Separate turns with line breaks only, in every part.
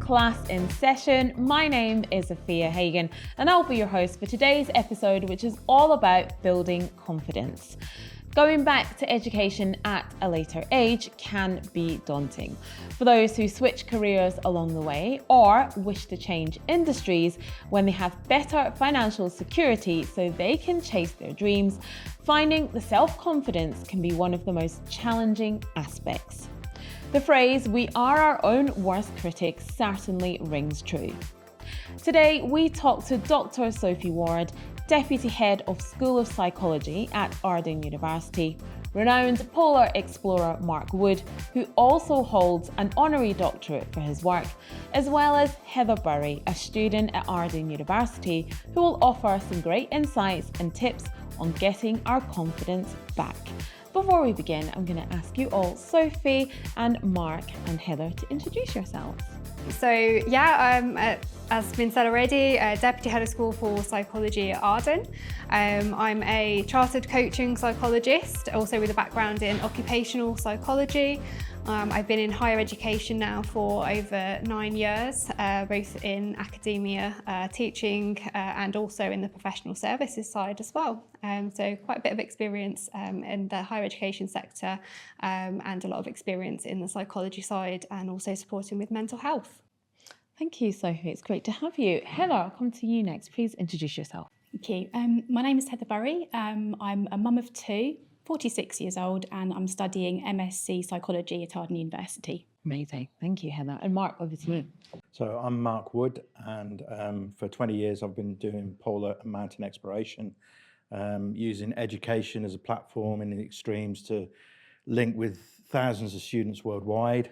Class in Session. My name is Afua Hagan and I'll be your host for today's episode, which is all about building confidence. Going back to education at a later age can be daunting. For those who switch careers along the way or wish to change industries when they have better financial security so they can chase their dreams, finding the self-confidence can be one of the most challenging aspects. The phrase, "we are our own worst critics," certainly rings true. Today, we talk to Dr. Sophie Ward, Deputy Head of School of Psychology at Arden University, renowned polar explorer Mark Wood, who also holds an honorary doctorate for his work, as well as Heather Burry, a student at Arden University, who will offer some great insights and tips on getting our confidence back. Before we begin, I'm going to ask you all, Sophie and Mark and Heather, to introduce yourselves.
So as been said already, Deputy Head of School for Psychology at Arden. I'm a chartered coaching psychologist, also with a background in occupational psychology. I've been in higher education now for over 9 years, both in academia, teaching, and also in the professional services side as well. So quite a bit of experience in the higher education sector, and a lot of experience in the psychology side, and also supporting with mental health.
Thank you, Sophie. It's great to have you. Heather, I'll come to you next. Please introduce yourself.
Thank you. My name is Heather Burry. I'm a mum of two, 46 years old, and I'm studying MSc Psychology at Arden University.
Amazing. Thank you, Heather. And Mark, over to you.
So I'm Mark Wood, and for 20 years I've been doing polar and mountain exploration, using education as a platform in the extremes to link with thousands of students worldwide.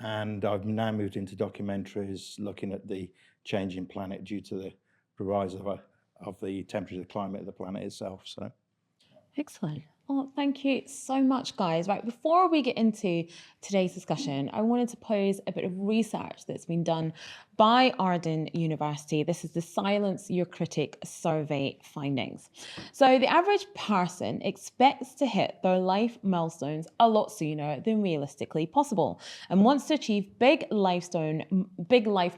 And I've now moved into documentaries looking at the changing planet due to the rise of the temperature, the climate of the planet itself. So,
excellent. Well, thank you so much, guys. Right, before we get into today's discussion, I wanted to pose a bit of research that's been done by Arden University. This is the Silence Your Critic survey findings. So the average person expects to hit their life milestones a lot sooner than realistically possible, and wants to achieve big life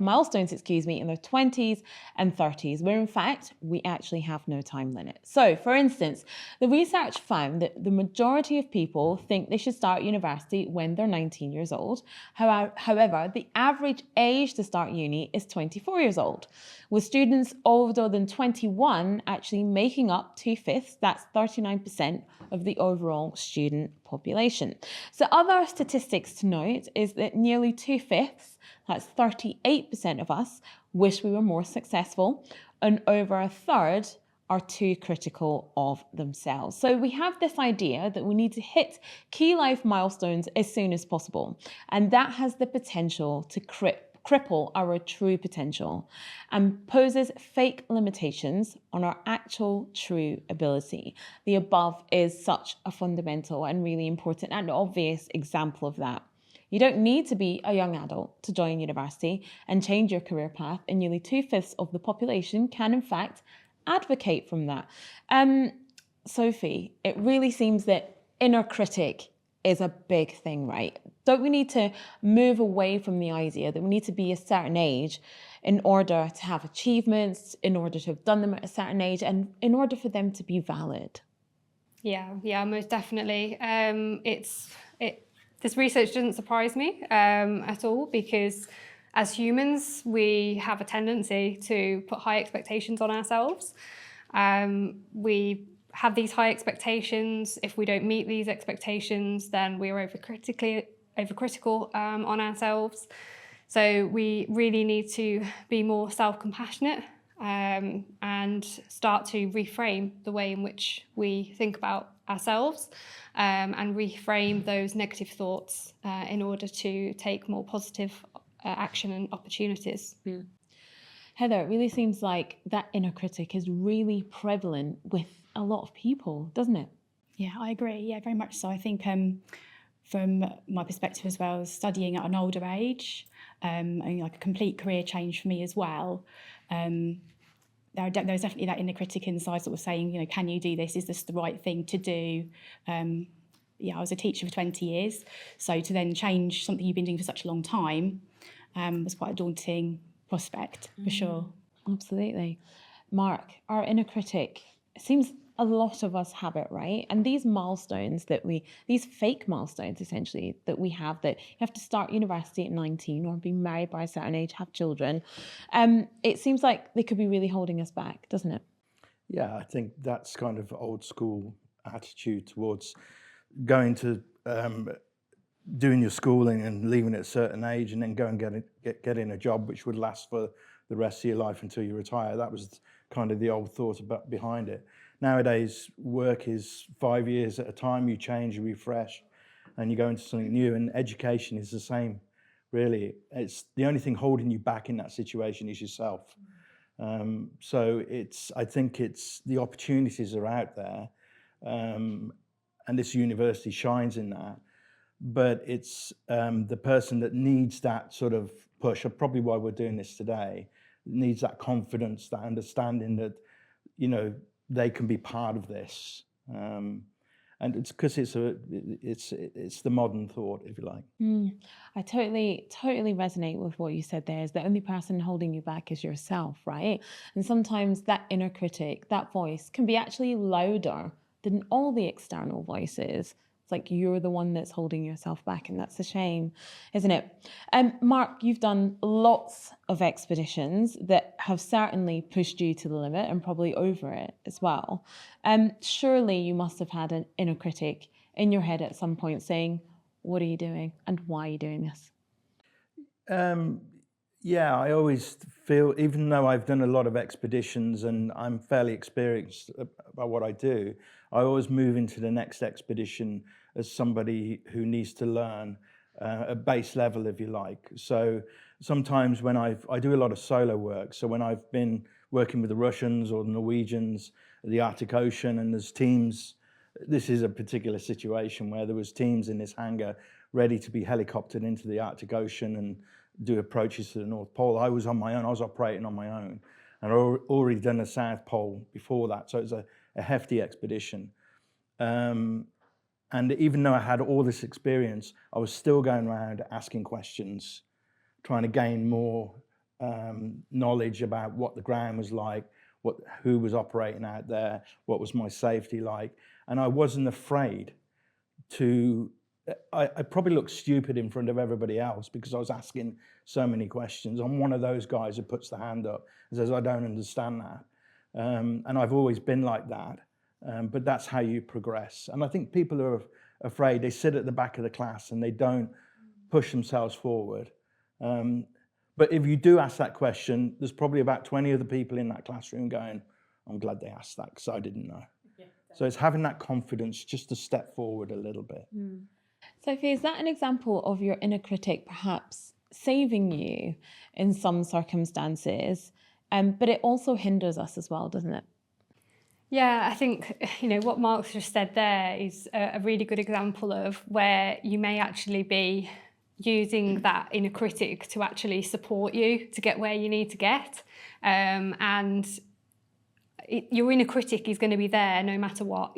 milestones, in their 20s and 30s, where in fact we actually have no time limit. So, for instance, the research found that the majority of people think they should start university when they're 19 years old. However, the average age to start uni is 24 years old, with students older than 21 actually making up 2/5, that's 39% of the overall student population. So other statistics to note is that nearly 2/5, that's 38% of us, wish we were more successful, and over a third are too critical of themselves. So we have this idea that we need to hit key life milestones as soon as possible, and that has the potential to cripple our true potential and poses fake limitations on our actual true ability. The above is such a fundamental and really important and obvious example of that. You don't need to be a young adult to join university and change your career path, and nearly 2/5 of the population can in fact advocate from that. Sophie, it really seems that inner critic is a big thing, right? Don't we need to move away from the idea that we need to be a certain age in order to have achievements, in order to have done them at a certain age, and in order for them to be valid?
Yeah, most definitely. This research doesn't surprise me at all, because as humans, we have a tendency to put high expectations on ourselves. We have these high expectations. If we don't meet these expectations, then we're overcritical on ourselves. So we really need to be more self-compassionate and start to reframe the way in which we think about ourselves, and reframe those negative thoughts in order to take more positive action and opportunities.
Heather, it really seems like that inner critic is really prevalent with a lot of people, doesn't it?
Yeah, I agree. Yeah, very much so. I think from my perspective as well, studying at an older age, and like a complete career change for me as well, there's definitely that inner critic inside sort of saying, can you do this? Is this the right thing to do? I was a teacher for 20 years. So to then change something you've been doing for such a long time was quite a daunting prospect, for sure.
Absolutely. Mark, our inner critic, it seems a lot of us have it, right? And these milestones these fake milestones essentially that we have, that you have to start university at 19 or be married by a certain age, have children, it seems like they could be really holding us back, doesn't it?
Yeah, I think that's kind of old school attitude towards going to doing your schooling and leaving at a certain age and then go and getting a job which would last for the rest of your life until you retire. That was kind of the old thought behind it. Nowadays, work is 5 years at a time. You change, you refresh, and you go into something new. And education is the same, really. It's the only thing holding you back in that situation is yourself. So I think it's the opportunities are out there, and this university shines in that. But it's the person that needs that sort of push, probably why we're doing this today, needs that confidence, that understanding that, you know, they can be part of this. And it's because it's the modern thought, if you like.
I totally resonate with what you said there. Is the only person holding you back is yourself, right? And sometimes that inner critic, that voice, can be actually louder than all the external voices. It's like you're the one that's holding yourself back, and that's a shame, isn't it? Mark, you've done lots of expeditions that have certainly pushed you to the limit and probably over it as well. Surely you must have had an inner critic in your head at some point saying, what are you doing and why are you doing this?
Yeah, I always feel, even though I've done a lot of expeditions and I'm fairly experienced about what I do, I always move into the next expedition as somebody who needs to learn a base level, if you like. So sometimes when I do a lot of solo work, so when I've been working with the Russians or the Norwegians, the Arctic Ocean, and there's teams, this is a particular situation where there was teams in this hangar ready to be helicoptered into the Arctic Ocean and do approaches to the North Pole. I was on my own, I was operating on my own. And I'd already done the South Pole before that, so it was a hefty expedition. And even though I had all this experience, I was still going around asking questions, trying to gain more knowledge about what the ground was like, who was operating out there, what was my safety like. And I wasn't afraid to, I probably looked stupid in front of everybody else because I was asking so many questions. I'm one of those guys who puts the hand up and says, I don't understand that. And I've always been like that. But that's how you progress. And I think people are afraid. They sit at the back of the class and they don't push themselves forward. But if you do ask that question, there's probably about 20 other people in that classroom going, I'm glad they asked that because I didn't know. Yeah, so it's having that confidence just to step forward a little bit.
Sophie, is that an example of your inner critic perhaps saving you in some circumstances? But it also hinders us as well, doesn't it?
Yeah, I think, you know, what Mark's just said there is a really good example of where you may actually be using that inner critic to actually support you to get where you need to get. Your inner critic is going to be there no matter what.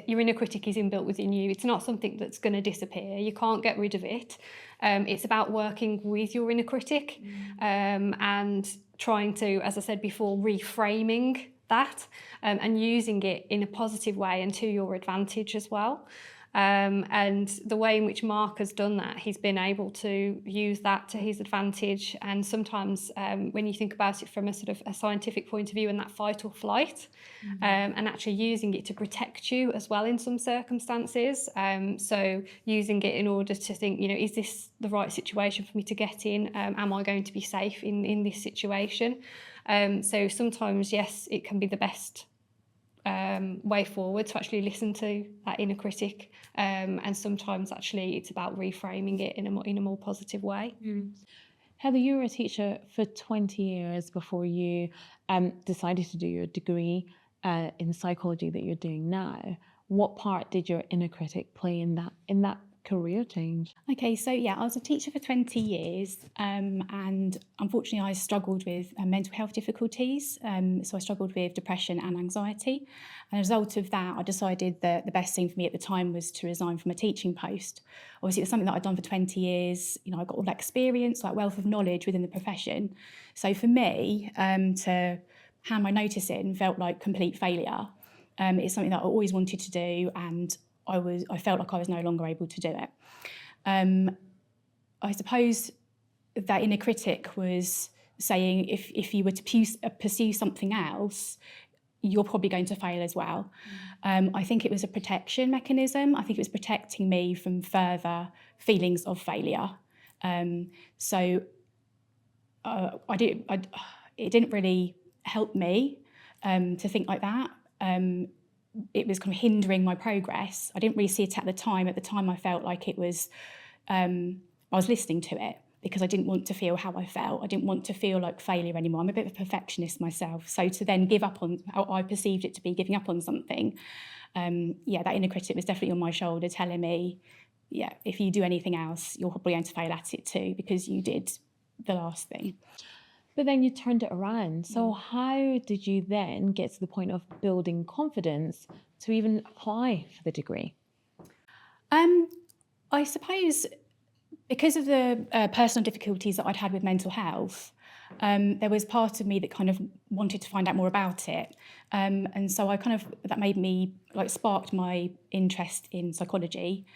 Your inner critic is inbuilt within you. It's not something that's going to disappear. You can't get rid of it. It's about working with your inner critic and trying to, as I said before, reframing that and using it in a positive way and to your advantage as well. And the way in which Mark has done that, he's been able to use that to his advantage. And sometimes when you think about it from a sort of a scientific point of view and that fight or flight, and actually using it to protect you as well in some circumstances. So using it in order to think, you know, is this the right situation for me to get in? Am I going to be safe in this situation? So sometimes, yes, it can be the best way forward to actually listen to that inner critic, and sometimes actually it's about reframing it in a more positive way.
Heather, you were a teacher for 20 years before you decided to do your degree in psychology that you're doing now. What part did your inner critic play in that career change?
Okay, so yeah, I was a teacher for 20 years, and unfortunately I struggled with mental health difficulties. So I struggled with depression and anxiety. And as a result of that, I decided that the best thing for me at the time was to resign from a teaching post. Obviously, it was something that I'd done for 20 years. You know, I got all that experience, like wealth of knowledge within the profession. So for me, to hand my notice in felt like complete failure. It's something that I always wanted to do, and I felt like I was no longer able to do it. I suppose that inner critic was saying if you were to pursue something else, you're probably going to fail as well. I think it was a protection mechanism. I think it was protecting me from further feelings of failure. So it didn't really help me to think like that. It was kind of hindering my progress. I didn't really see it at the time. At the time, I felt like it was, I was listening to it because I didn't want to feel how I felt. I didn't want to feel like failure anymore. I'm a bit of a perfectionist myself. So to then give up on how I perceived it to be giving up on something, that inner critic was definitely on my shoulder telling me, yeah, if you do anything else, you're probably going to fail at it too because you did the last thing.
But then you turned it around. So how did you then get to the point of building confidence to even apply for the degree?
I suppose because of the personal difficulties that I'd had with mental health, there was part of me that kind of wanted to find out more about it. And so that made me, sparked my interest in psychology.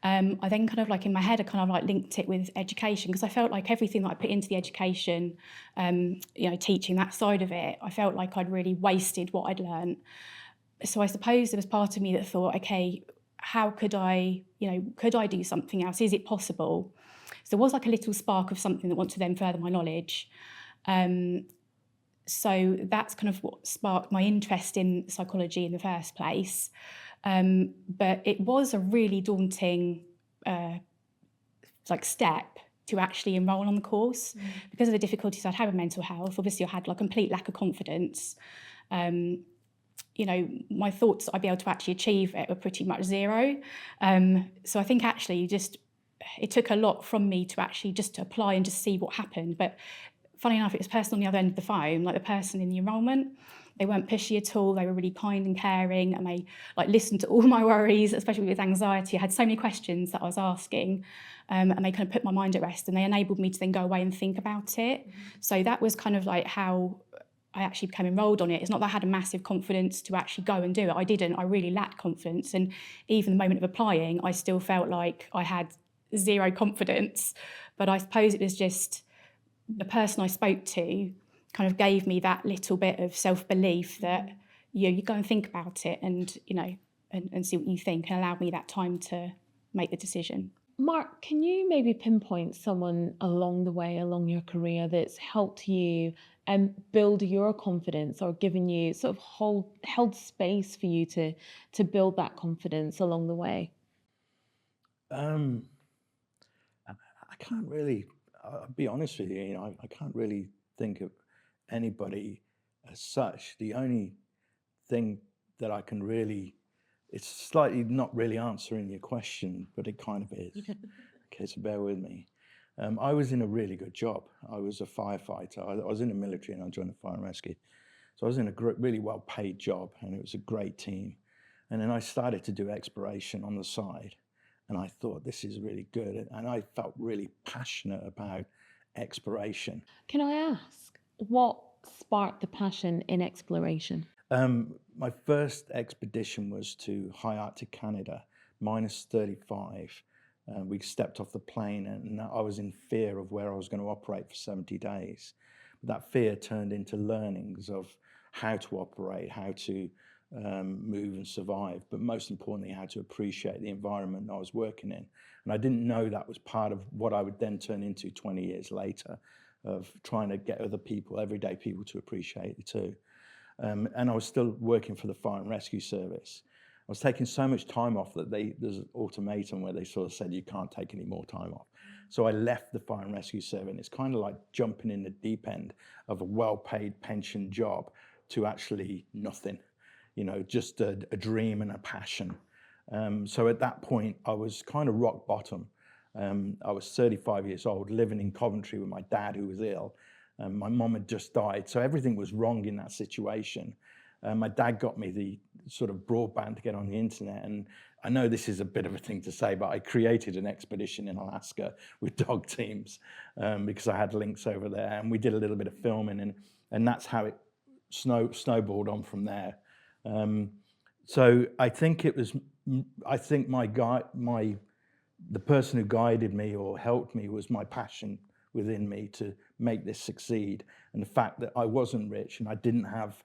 I then kind of in my head, I kind of linked it with education because I felt like everything that I put into the education, teaching that side of it, I felt like I'd really wasted what I'd learned. So I suppose there was part of me that thought, okay, how could I do something else? Is it possible? So there was a little spark of something that wanted to then further my knowledge. So that's kind of what sparked my interest in psychology in the first place. But it was a really daunting step to actually enrol on the course because of the difficulties I'd had with mental health. Obviously, I had a complete lack of confidence. My thoughts that I'd be able to actually achieve it were pretty much zero. So I think actually it took a lot from me to actually just to apply and just see what happened. But funny enough, it was the person on the other end of the phone, the person in the enrolment. They weren't pushy at all. They were really kind and caring, and they listened to all my worries, especially with anxiety. I had so many questions that I was asking, and they kind of put my mind at rest, and they enabled me to then go away and think about it. So that was kind of how I actually became enrolled on it. It's not that I had a massive confidence to actually go and do it. I didn't. I really lacked confidence, and even the moment of applying, I still felt like I had zero confidence. But I suppose it was just the person I spoke to kind of gave me that little bit of self-belief that you go and think about it and and see what you think, and allowed me that time to make the decision.
Mark, can you maybe pinpoint someone along the way, along your career, that's helped you build your confidence or given you sort of held space for you to build that confidence along the way?
I can't really, I'll be honest with you, I can't really think of anybody as such. The only thing that I can really, it's slightly not really answering your question, but it kind of is. Okay, so bear with me. I was in a really good job. I was a firefighter. I was in the military and I joined the fire and rescue. So I was in a really well-paid job and it was a great team. And then I started to do exploration on the side. And I thought, this is really good. And I felt really passionate about exploration.
Can I ask, what sparked the passion in exploration?
My first expedition was to high Arctic Canada, -35. We stepped off the plane and I was in fear of where I was going to operate for 70 days. But that fear turned into learnings of how to operate, how to move and survive, but most importantly, how to appreciate the environment I was working in. And I didn't know that was part of what I would then turn into 20 years later, of trying to get other people, everyday people, to appreciate it too. And I was still working for the Fire and Rescue Service. I was taking so much time off that there's an ultimatum where they sort of said, you can't take any more time off. So I left the Fire and Rescue Service, and it's kind of like jumping in the deep end of a well-paid pension job to actually nothing. Just a dream and a passion. So at that point, I was kind of rock bottom. I was 35 years old, living in Coventry with my dad, who was ill. My mum had just died, so everything was wrong in that situation. My dad got me the sort of broadband to get on the internet, and I know this is a bit of a thing to say, but I created an expedition in Alaska with dog teams because I had links over there, and we did a little bit of filming, and that's how it snowballed on from there. So I think it was, I think the person who guided me or helped me was my passion within me to make this succeed, and the fact that I wasn't rich and I didn't have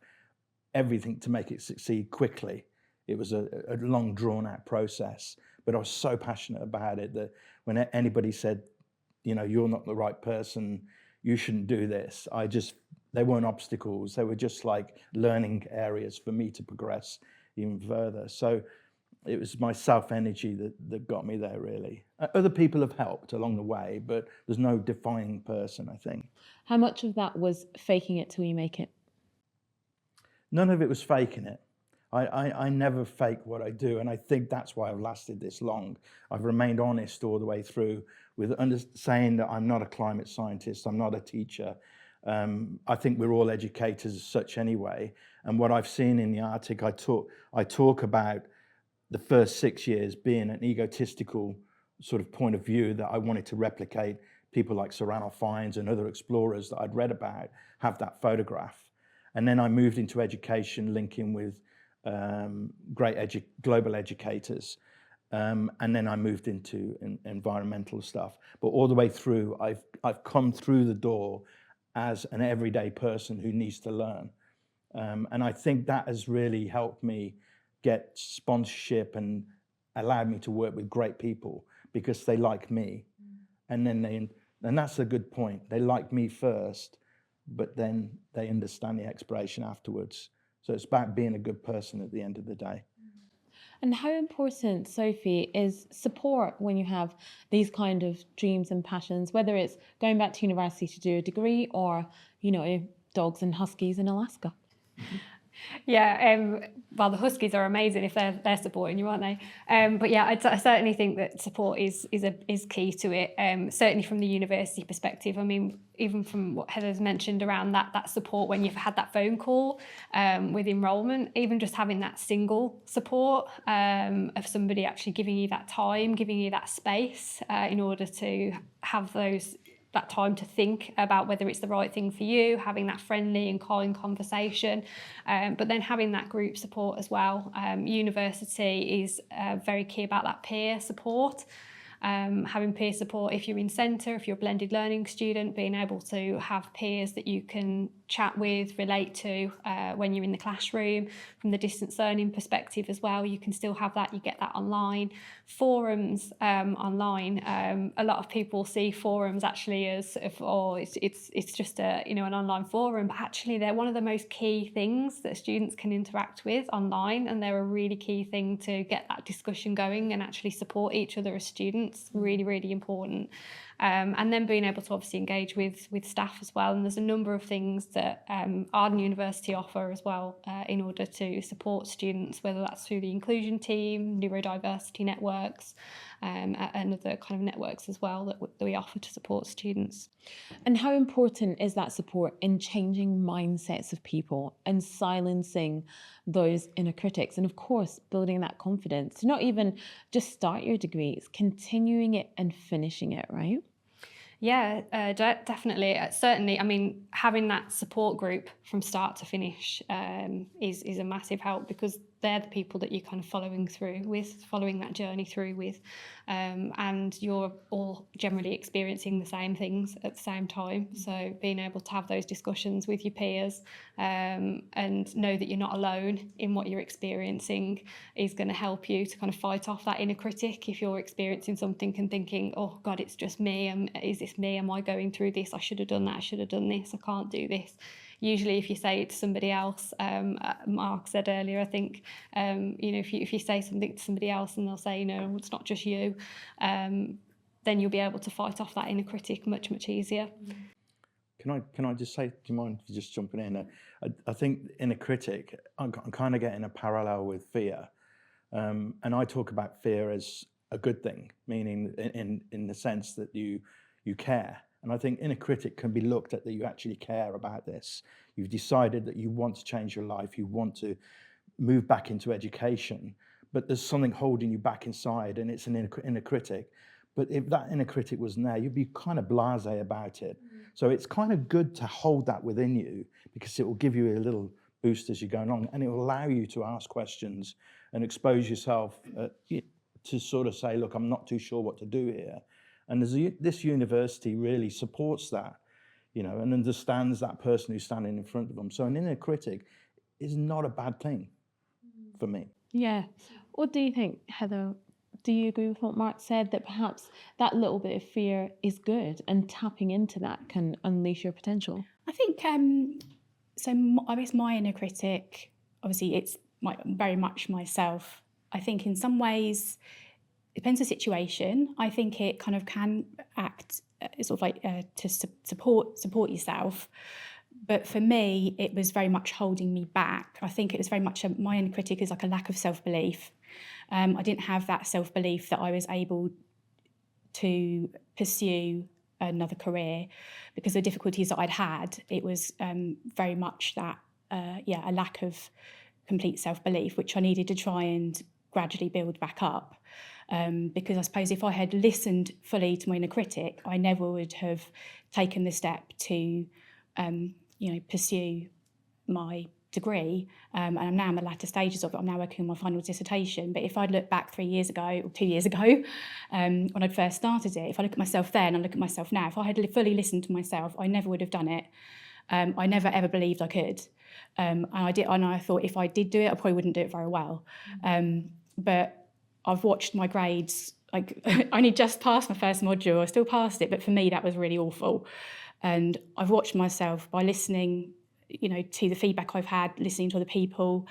everything to make it succeed quickly. It was a long, drawn-out process, but I was so passionate about it that when anybody said, you know, you're not the right person, you shouldn't do this, they weren't obstacles, they were just like learning areas for me to progress even further. So it was my self-energy that got me there, really. Other people have helped along the way, but there's no defining person, I think.
How much of that was faking it till you make it?
None of it was faking it. I never fake what I do, and I think that's why I've lasted this long. I've remained honest all the way through with saying that I'm not a climate scientist, I'm not a teacher. I think we're all educators as such anyway, and what I've seen in the Arctic, I talk about the first 6 years being an egotistical sort of point of view that I wanted to replicate. People like Sir Ranulph Fiennes and other explorers that I'd read about have that photograph. And then I moved into education, linking with global educators. And then I moved into environmental stuff. But all the way through, I've come through the door as an everyday person who needs to learn. And I think that has really helped me get sponsorship and allowed me to work with great people because they like me. And that's a good point. They like me first, but then they understand the exploration afterwards. So it's about being a good person at the end of the day.
And how important, Sophie, is support when you have these kind of dreams and passions, whether it's going back to university to do a degree or, you know, dogs and huskies in Alaska?
Yeah, well, the Huskies are amazing if they're supporting you, aren't they? But yeah, I certainly think that support is key to it. Certainly from the university perspective. I mean, even from what Heather's mentioned around that support when you've had that phone call with enrolment, even just having that single support of somebody actually giving you that time, giving you that space in order to have that time to think about whether it's the right thing for you, having that friendly and kind conversation, but then having that group support as well. University is very key about that peer support. Having peer support if you're in centre, if you're a blended learning student, being able to have peers that you can chat with, relate to when you're in the classroom. From the distance learning perspective as well, you can still have that, you get that online. Forums online, a lot of people see forums actually as it's just an online forum, but actually they're one of the most key things that students can interact with online, and they're a really key thing to get that discussion going and actually support each other as students. Really, really important. And then being able to obviously engage with staff as well. And there's a number of things that Arden University offer as well in order to support students, whether that's through the inclusion team, neurodiversity networks, and other kind of networks as well that we offer to support students.
And how important is that support in changing mindsets of people and silencing those inner critics? And of course, building that confidence to not even just start your degree, it's continuing it and finishing it, right?
Yeah, definitely. Certainly, I mean, having that support group from start to finish is a massive help, because they're the people that you're kind of following that journey through with, and you're all generally experiencing the same things at the same time. So being able to have those discussions with your peers and know that you're not alone in what you're experiencing is going to help you to kind of fight off that inner critic. If you're experiencing something and thinking, oh God, it's just me, is this me? Am I going through this? I should have done that. I should have done this. I can't do this. Usually if you say it to somebody else, Mark said earlier, I think, if you say something to somebody else and they'll say, it's not just you, then you'll be able to fight off that inner critic much, much easier.
Can I just say, do you mind just jumping in? I think inner critic, I'm kind of getting a parallel with fear. And I talk about fear as a good thing, meaning in the sense that you care. And I think inner critic can be looked at that you actually care about this. You've decided that you want to change your life, you want to move back into education, but there's something holding you back inside, and it's an inner critic. But if that inner critic wasn't there, you'd be kind of blasé about it. So it's kind of good to hold that within you, because it will give you a little boost as you're going along, and it will allow you to ask questions and expose yourself to sort of say, look, I'm not too sure what to do here. And this university really supports that, and understands that person who's standing in front of them. So an inner critic is not a bad thing for me.
Yeah. What do you think, Heather? Do you agree with what Mark said, that perhaps that little bit of fear is good and tapping into that can unleash your potential?
I think, I guess my inner critic, obviously it's very much myself. I think in some ways, it depends on the situation. I think it kind of can act sort of like to support yourself. But for me, it was very much holding me back. I think it was very much, my inner critic is like a lack of self-belief. I didn't have that self-belief that I was able to pursue another career because of the difficulties that I'd had. It was very much that, a lack of complete self-belief, which I needed to try and gradually build back up. Because I suppose if I had listened fully to my inner critic, I never would have taken the step to pursue my degree, and I'm now in the latter stages of it. I'm now working on my final dissertation. But if I'd looked back 3 years ago or 2 years ago, when I'd first started it, if I look at myself then and look at myself now, if I had fully listened to myself, I never would have done it. I never ever believed I could, and I thought if I did do it, I probably wouldn't do it very well. But I've watched my grades. Like I only just passed my first module. I still passed it, but for me that was really awful. And I've watched myself by listening, to the feedback I've had, listening to other people,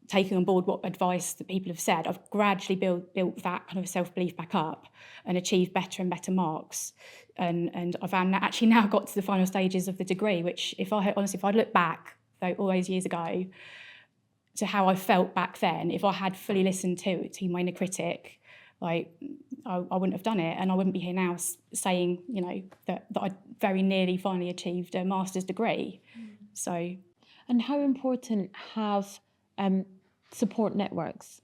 taking on board what advice that people have said. I've gradually built that kind of self-belief back up and achieved better and better marks. And I've actually now got to the final stages of the degree, which if I look back all those years ago to how I felt back then, if I had fully listened to my inner critic, I wouldn't have done it, and I wouldn't be here now saying, that I very nearly finally achieved a master's degree. So,
and how important have support networks,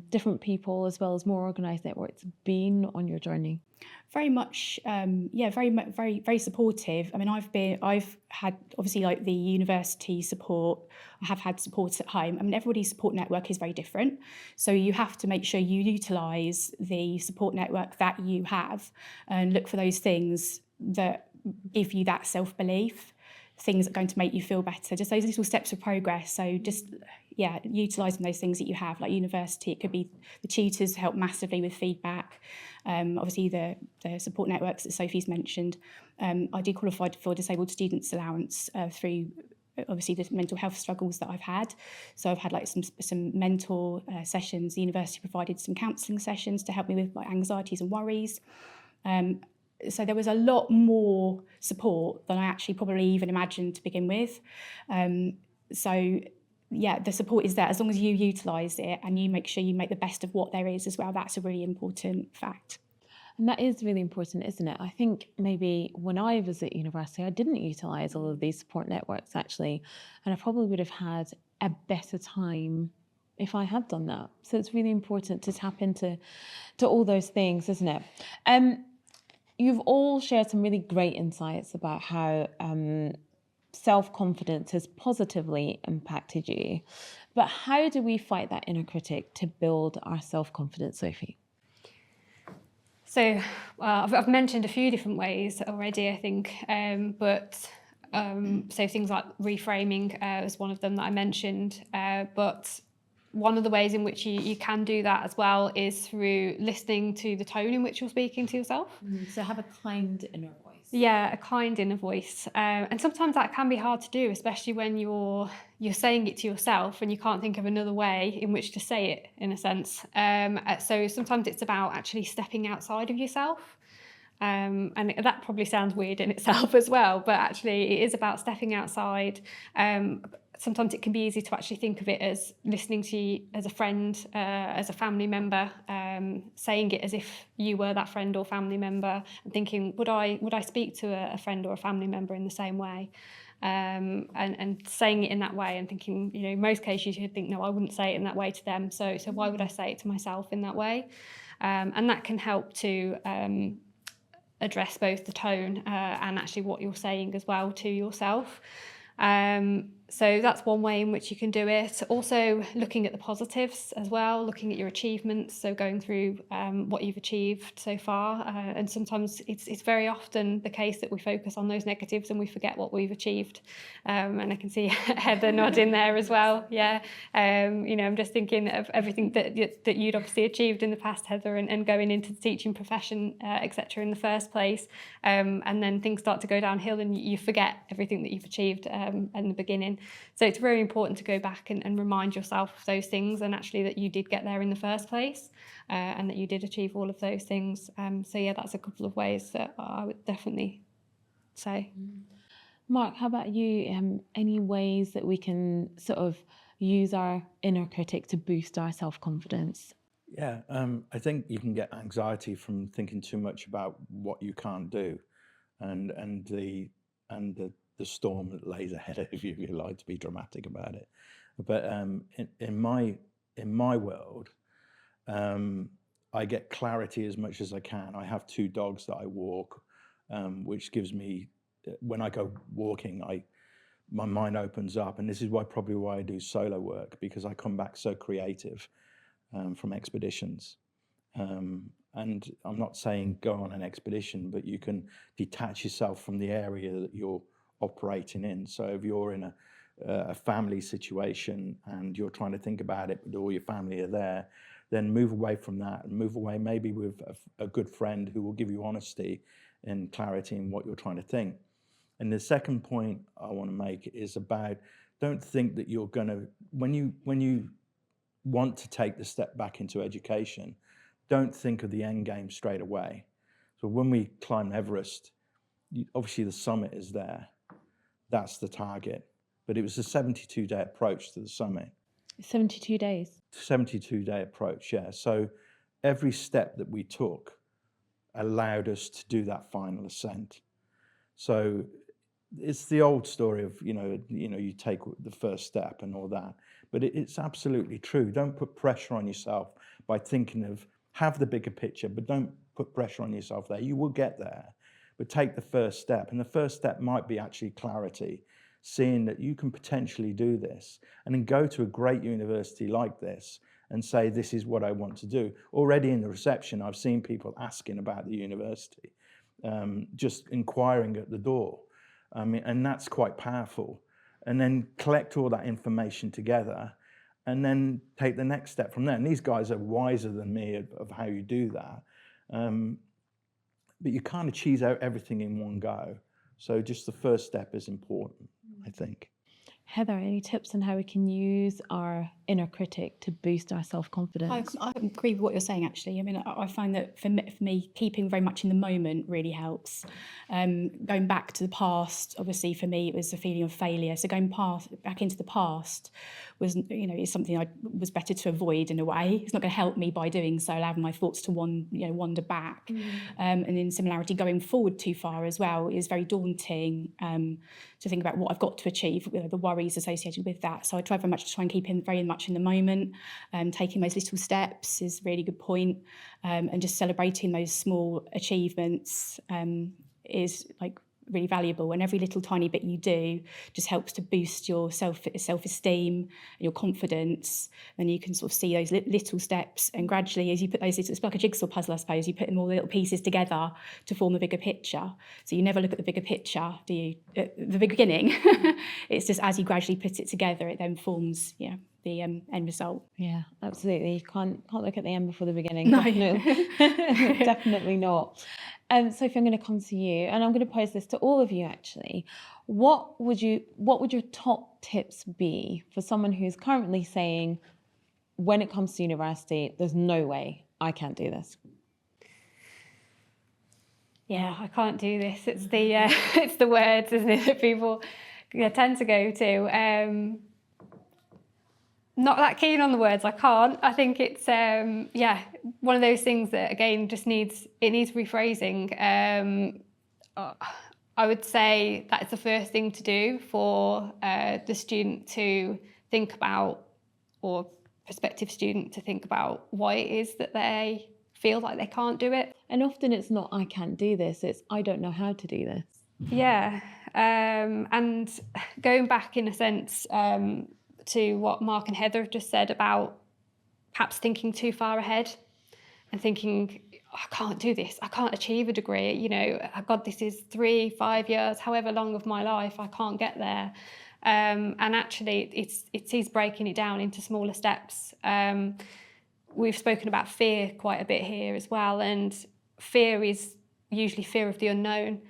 different people as well as more organised networks, been on your journey?
Very much, very supportive. I mean, I've had obviously like the university support. I have had support at home. I mean, everybody's support network is very different, so you have to make sure you utilise the support network that you have and look for those things that give you that self-belief, things that are going to make you feel better. Just those little steps of progress. So just utilising those things that you have, like university. It could be the tutors help massively with feedback. Obviously, the support networks that Sophie's mentioned. I did qualify for disabled students allowance through obviously the mental health struggles that I've had. So I've had like some mentor sessions. The university provided some counselling sessions to help me with my anxieties and worries. So there was a lot more support than I actually probably even imagined to begin with. The support is there as long as you utilise it and you make sure you make the best of what there is as well. That's a really important fact.
And that is really important, isn't it? I think maybe when I was at university, I didn't utilise all of these support networks actually, and I probably would have had a better time if I had done that. So it's really important to tap into all those things, isn't it? You've all shared some really great insights about how self-confidence has positively impacted you. But how do we fight that inner critic to build our self-confidence, Sophie?
So I've mentioned a few different ways already, I think, so things like reframing is one of them that I mentioned, but one of the ways in which you can do that as well is through listening to the tone in which you're speaking to yourself.
So have a kind inner voice.
Yeah, a kind inner voice. And sometimes that can be hard to do, especially when you're saying it to yourself and you can't think of another way in which to say it, in a sense. So sometimes it's about actually stepping outside of yourself. And that probably sounds weird in itself as well, but actually it is about stepping outside, sometimes it can be easy to actually think of it as listening to you as a friend, as a family member, saying it as if you were that friend or family member, and thinking, would I speak to a friend or a family member in the same way? And saying it in that way, and thinking, in most cases you should think, no, I wouldn't say it in that way to them, so why would I say it to myself in that way? And that can help to address both the tone and actually what you're saying as well to yourself. So that's one way in which you can do it. Also looking at the positives as well, looking at your achievements, so going through what you've achieved so far. And sometimes it's very often the case that we focus on those negatives and we forget what we've achieved. And I can see Heather nodding there as well. Yeah, I'm just thinking of everything that you'd obviously achieved in the past, Heather, and going into the teaching profession, etc. in the first place. And then things start to go downhill and you forget everything that you've achieved in the beginning. So it's very important to go back and remind yourself of those things, and actually that you did get there in the first place, and that you did achieve all of those things. So yeah, that's a couple of ways that I would definitely say.
Mark, how about you? Any ways that we can sort of use our inner critic to boost our self-confidence?
Yeah, I think you can get anxiety from thinking too much about what you can't do, and the storm that lays ahead of you, if you like to be dramatic about it. But in my world, I get clarity as much as I can. I have 2 dogs that I walk, which gives me, when I go walking, my mind opens up, and this is probably why I do solo work, because I come back so creative from expeditions. And I'm not saying go on an expedition, but you can detach yourself from the area that you're operating in. So if you're in a family situation and you're trying to think about it, but all your family are there, then move away from that, and move away maybe with a good friend who will give you honesty and clarity in what you're trying to think. And the second point I want to make is about, don't think that you're going to, when you want to take the step back into education, don't think of the end game straight away. So when we climb Everest, obviously the summit is there. That's the target. But it was a 72-day approach to the summit.
72 days.
72-day approach, yeah. So every step that we took allowed us to do that final ascent. So it's the old story of, you take the first step and all that. But it's absolutely true. Don't put pressure on yourself by thinking of, have the bigger picture, but don't put pressure on yourself there. You will get there. But take the first step, and the first step might be actually clarity, seeing that you can potentially do this, and then go to a great university like this and say, this is what I want to do. Already in the reception, I've seen people asking about the university, just inquiring at the door. And that's quite powerful. And then collect all that information together, and then take the next step from there. And these guys are wiser than me of how you do that. But you can't achieve everything in one go. So just the first step is important, I think.
Heather, any tips on how we can use our inner critic to boost our self-confidence?
I agree with what you're saying, actually. I mean, I find that for me, keeping very much in the moment really helps. Going back to the past, obviously for me, it was a feeling of failure. So going back into the past was, is something I was better to avoid in a way. It's not going to help me by doing so, allowing my thoughts to wander back. And in similarity, going forward too far as well is very daunting to think about what I've got to achieve, the worries associated with that. So I try very much to try and keep very much in the moment. Taking those little steps is a really good point. And just celebrating those small achievements is really valuable. And every little tiny bit you do just helps to boost your self-esteem and your confidence. And you can sort of see those little steps, and gradually, as you put those, it's like a jigsaw puzzle, I suppose. You put all the little pieces together to form the bigger picture. So you never look at the bigger picture, do you? At the beginning. It's just as you gradually put it together, it then forms, the end result.
Yeah, absolutely. You can't look at the end before the beginning.
No.
Definitely not. Sophie, I'm going to come to you, and I'm going to pose this to all of you actually. What would your top tips be for someone who's currently saying, when it comes to university, there's no way I can't do this?
Yeah, I can't do this. It's the it's the words, isn't it, that people tend to go to. not that keen on the words I can't. I think it's one of those things that again just needs rephrasing. I would say that's the first thing to do for the student to think about, or prospective student to think about why it is that they feel like they can't do it.
And often it's not I can't do this, it's I don't know how to do this.
Yeah, and going back in a sense to what Mark and Heather have just said about perhaps thinking too far ahead and thinking, oh, I can't do this, I can't achieve a degree, you know, God, this is 3-5 years, however long of my life, I can't get there. And actually it is breaking it down into smaller steps. We've spoken about fear quite a bit here as well, and fear is usually fear of the unknown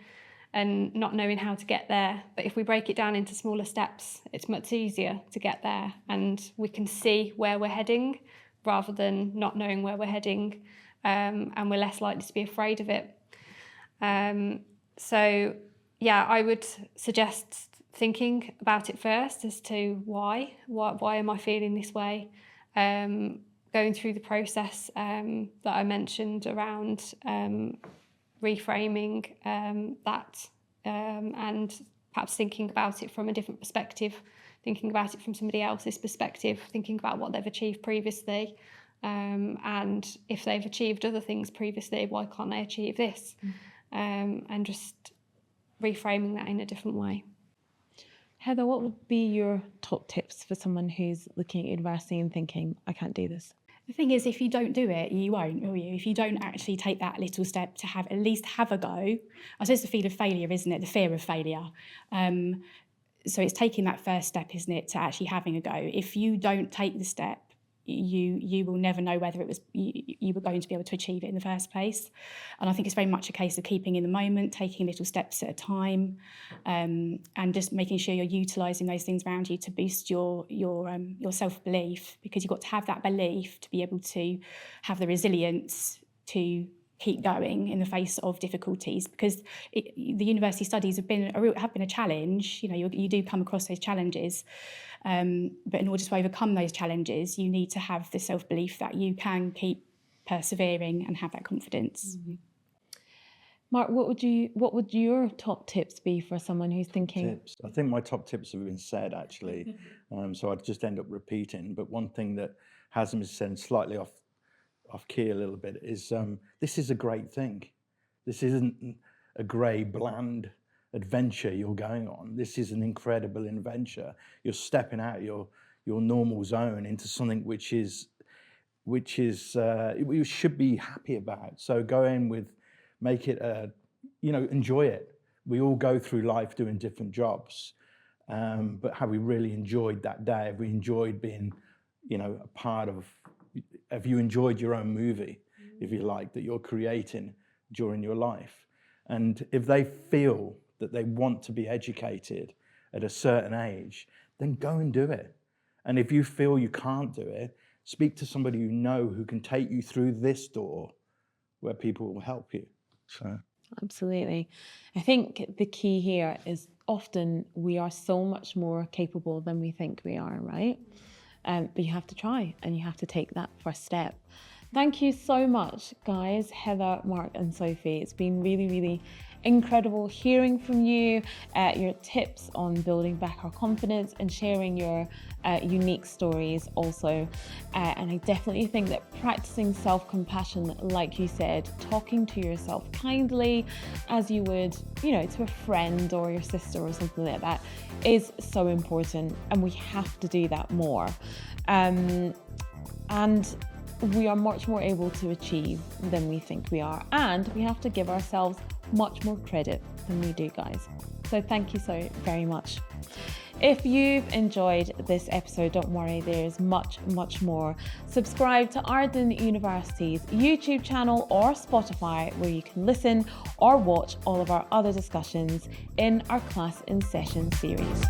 and not knowing how to get there. But if we break it down into smaller steps, it's much easier to get there, and we can see where we're heading rather than not knowing where we're heading, and we're less likely to be afraid of it. So yeah, I would suggest thinking about it first as to why am I feeling this way, going through the process that I mentioned around reframing that, and perhaps thinking about it from a different perspective, thinking about it from somebody else's perspective, thinking about what they've achieved previously, and if they've achieved other things previously, why can't they achieve this? And just reframing that in a different way.
Heather, what would be your top tips for someone who's looking at university and thinking, I can't do this?
The thing is, if you don't do it, you won't, will you? If you don't actually take that little step to at least have a go, I suppose the fear of failure, isn't it? The fear of failure. So it's taking that first step, isn't it, to actually having a go. If you don't take the step, you will never know whether it was you were going to be able to achieve it in the first place. And I think it's very much a case of keeping in the moment, taking little steps at a time, and just making sure you're utilising those things around you to boost your self-belief, because you've got to have that belief to be able to have the resilience to keep going in the face of difficulties, because the university studies have been a challenge. You know, you do come across those challenges, but in order to overcome those challenges, you need to have the self-belief that you can keep persevering and have that confidence.
Mm-hmm. Mark, what would your top tips be for someone who's thinking?
Tips. I think my top tips have been said actually, so I'd just end up repeating. But one thing that hasn't been said, slightly off key a little bit, is this is a great thing. This isn't a grey, bland adventure you're going on. This is an incredible adventure. You're stepping out your normal zone into something which is you should be happy about. So go in with, make it enjoy it. We all go through life doing different jobs, but have we really enjoyed that day? Have we enjoyed being, a part of? Have you enjoyed your own movie, if you like, that you're creating during your life? And if they feel that they want to be educated at a certain age, then go and do it. And if you feel you can't do it, speak to somebody you know who can take you through this door where people will help you. So.
Absolutely. I think the key here is often we are so much more capable than we think we are, right? But you have to try and you have to take that first step. Thank you so much, guys, Heather, Mark and Sophie. It's been really, really incredible hearing from you, your tips on building back our confidence and sharing your unique stories also. And I definitely think that practicing self-compassion, like you said, talking to yourself kindly as you would, to a friend or your sister or something like that, is so important. And we have to do that more. And we are much more able to achieve than we think we are. And we have to give ourselves much more credit than we do, guys. So thank you so very much. If you've enjoyed this episode, don't worry, there's much, much more. Subscribe to Arden University's YouTube channel or Spotify, where you can listen or watch all of our other discussions in our Class in Session series.